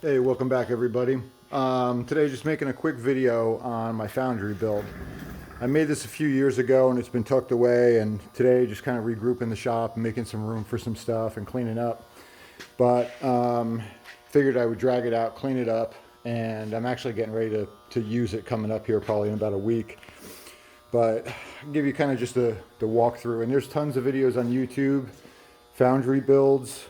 Hey, welcome back everybody. Today just making a quick video on my Foundry build. I made this a few years ago and it's been tucked away, and today just kind of regrouping the shop and making some room for some stuff and cleaning up. But figured I would drag it out, clean it up, and I'm actually getting ready to use it coming up here probably in about a week. But I'll give you kind of just the walkthrough, and there's tons of videos on YouTube, Foundry builds,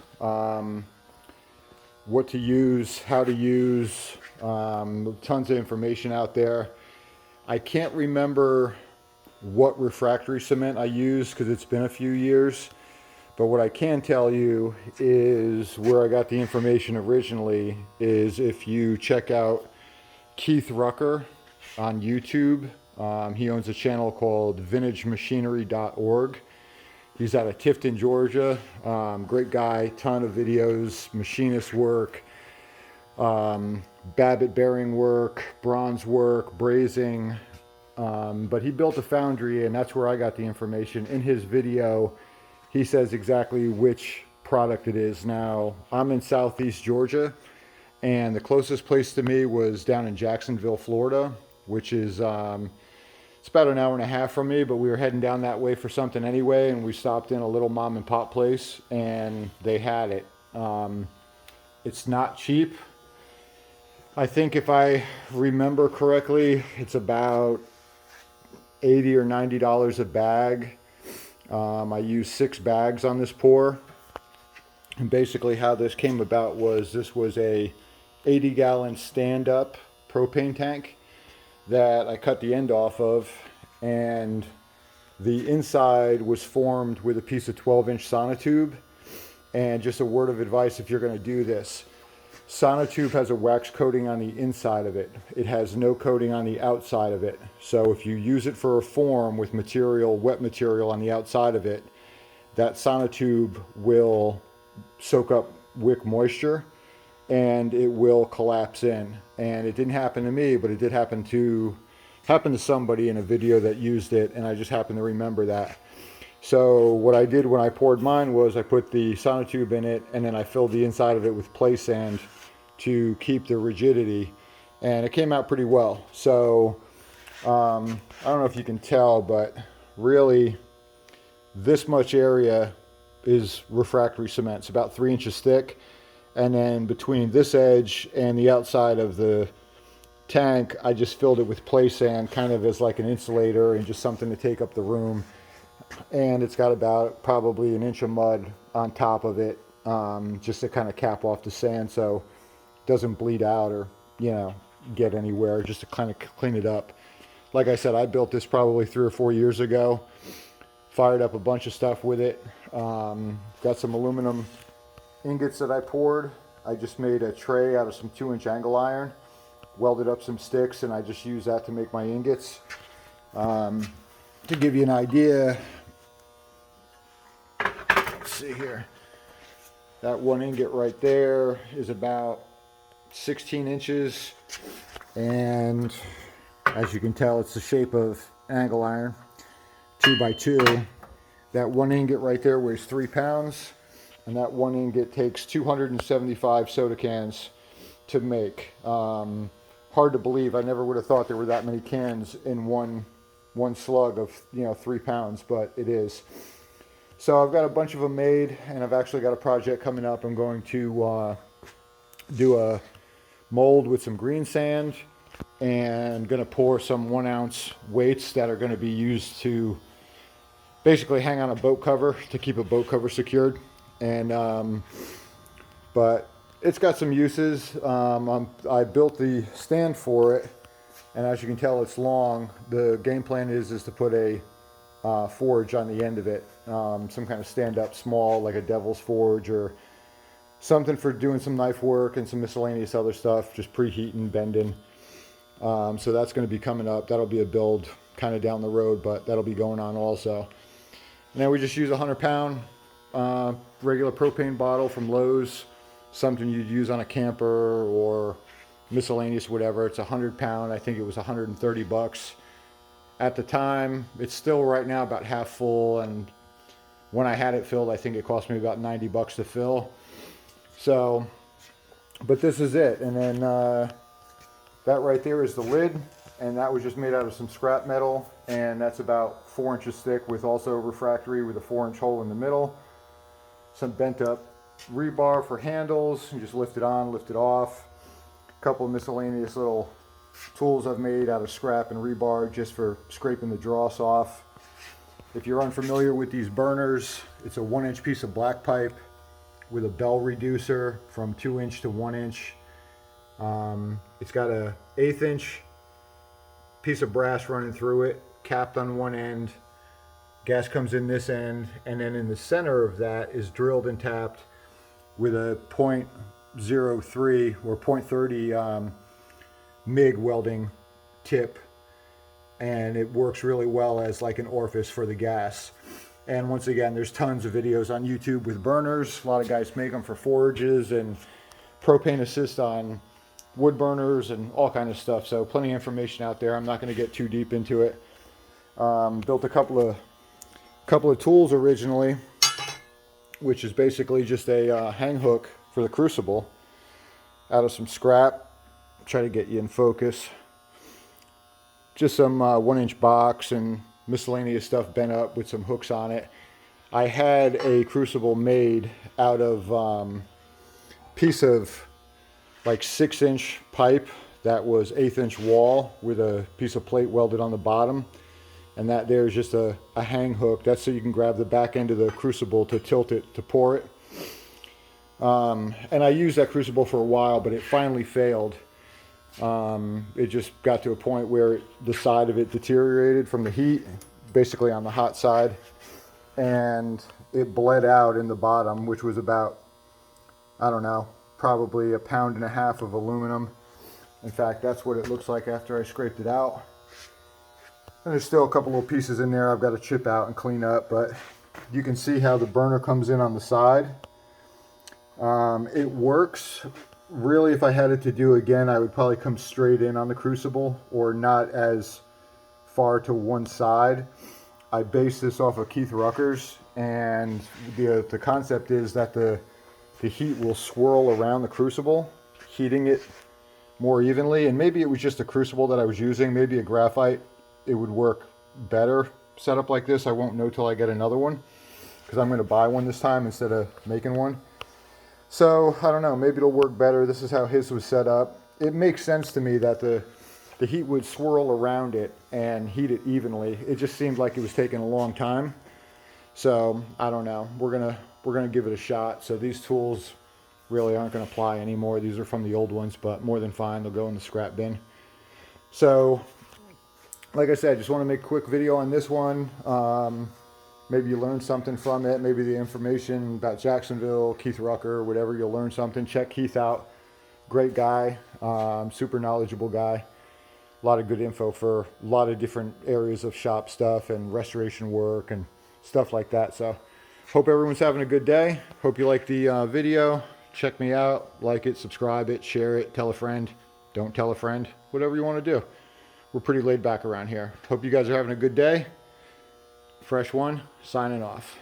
what to use, how to use, tons of information out there. I can't remember what refractory cement I used because it's been a few years, but what I can tell you is where I got the information originally is if you check out Keith Rucker on YouTube. He owns a channel called vintagemachinery.org. He's out of Tifton, Georgia. Great guy, ton of videos, machinist work, Babbitt bearing work, bronze work, brazing. But he built a foundry, and that's where I got the information. In his video, he says exactly which product it is. Now, I'm in Southeast Georgia, and the closest place to me was down in Jacksonville, Florida, which is it's about an hour and a half from me, but we were heading down that way for something anyway, and we stopped in a little mom and pop place, and they had it. It's not cheap. I think if I remember correctly, it's about $80 or $90 a bag. I used 6 bags on this pour, and basically how this came about was this was a 80-gallon stand-up propane tank that I cut the end off of, and the inside was formed with a piece of 12-inch sonotube. And just a word of advice if you're going to do this, sonotube has a wax coating on the inside of it. It has no coating on the outside of it. So if you use it for a form with material, wet material on the outside of it, that sonotube will soak up wick moisture and it will collapse in. And it didn't happen to me, but it did happen to somebody in a video that used it, and I just happened to remember that. So what I did when I poured mine was I put the sonotube in it, and then I filled the inside of it with play sand to keep the rigidity, and it came out pretty well. So I don't know if you can tell, but really this much area is refractory cement. It's about 3 inches thick. And then between this edge and the outside of the tank, I just filled it with play sand, kind of as like an insulator and just something to take up the room. And it's got about probably an inch of mud on top of it, just to kind of cap off the sand so it doesn't bleed out or, get anywhere, just to kind of clean it up. Like I said, I built this probably 3 or 4 years ago, fired up a bunch of stuff with it, got some aluminum ingots that I poured. I just made a tray out of some 2-inch angle iron, welded up some sticks, and I just used that to make my ingots. To give you an idea, let's see here, that one ingot right there is about 16 inches, and as you can tell, it's the shape of angle iron, 2 by 2. That one ingot right there weighs 3 pounds. And that one ingot takes 275 soda cans to make. Hard to believe. I never would have thought there were that many cans in one slug of 3 pounds, but it is. So I've got a bunch of them made, and I've actually got a project coming up. I'm going to do a mold with some green sand, and going to pour some 1-ounce weights that are going to be used to basically hang on a boat cover to keep a boat cover secured. And but it's got some uses. I built the stand for it, and as you can tell, it's long. The game plan is to put a forge on the end of it, some kind of stand-up small, like a devil's forge or something for doing some knife work and some miscellaneous other stuff, just preheating, bending. So that's going to be coming up. That'll be a build kind of down the road, but that'll be going on also. And then we just use a 100-pound regular propane bottle from Lowe's, something you'd use on a camper or miscellaneous whatever. It's 100-pound. I think it was 130 bucks at the time. It's still right now about half full, and when I had it filled, I think it cost me about 90 bucks to fill. So But this is it. And then that right there is the lid, and that was just made out of some scrap metal, and that's about 4 inches thick with also refractory with a 4-inch hole in the middle. Some bent up rebar for handles. You just lift it on, lift it off. A couple of miscellaneous little tools I've made out of scrap and rebar just for scraping the dross off. If you're unfamiliar with these burners, it's a 1-inch piece of black pipe with a bell reducer from 2-inch to 1-inch. It's got a 1/8 inch piece of brass running through it, capped on one end. Gas comes in this end, and then in the center of that is drilled and tapped with a .03 or .30 MIG welding tip, and it works really well as like an orifice for the gas. And once again, there's tons of videos on YouTube with burners. A lot of guys make them for forages and propane assist on wood burners and all kind of stuff. So plenty of information out there. I'm not going to get too deep into it. Built a couple of tools originally, which is basically just a hang hook for the crucible out of some scrap. Try to get you in focus. Just some 1-inch box and miscellaneous stuff bent up with some hooks on it. I had a crucible made out of piece of like 6-inch pipe that was 1/8 inch wall with a piece of plate welded on the bottom, and that there is just a hang hook. That's so you can grab the back end of the crucible to tilt it to pour it. And I used that crucible for a while, but it finally failed. It just got to a point where the side of it deteriorated from the heat, basically on the hot side, and it bled out in the bottom, which was about, I don't know, probably 1.5 pounds of aluminum. In fact, that's what it looks like after I scraped it out. And there's still a couple little pieces in there I've got to chip out and clean up, but you can see how the burner comes in on the side. It works. Really, if I had it to do again, I would probably come straight in on the crucible or not as far to one side. I based this off of Keith Rucker's, and the concept is that the heat will swirl around the crucible, heating it more evenly. And maybe it was just a crucible that I was using, maybe a graphite, it would work better set up like this. I won't know till I get another one, because I'm going to buy one this time instead of making one. So I don't know, maybe it'll work better. This is how his was set up. It makes sense to me that the heat would swirl around it and heat it evenly. It just seemed like it was taking a long time. So I don't know. We're gonna give it a shot. So these tools really aren't going to apply anymore. These are from the old ones, but more than fine. They'll go in the scrap bin. So like I said, just want to make a quick video on this one. Maybe you learned something from it. Maybe the information about Jacksonville, Keith Rucker, whatever, you'll learn something. Check Keith out. Great guy, super knowledgeable guy. A lot of good info for a lot of different areas of shop stuff and restoration work and stuff like that. So hope everyone's having a good day. Hope you like the video. Check me out, like it, subscribe it, share it, tell a friend. Don't tell a friend, whatever you want to do. We're pretty laid back around here. Hope you guys are having a good day. Fresh One, signing off.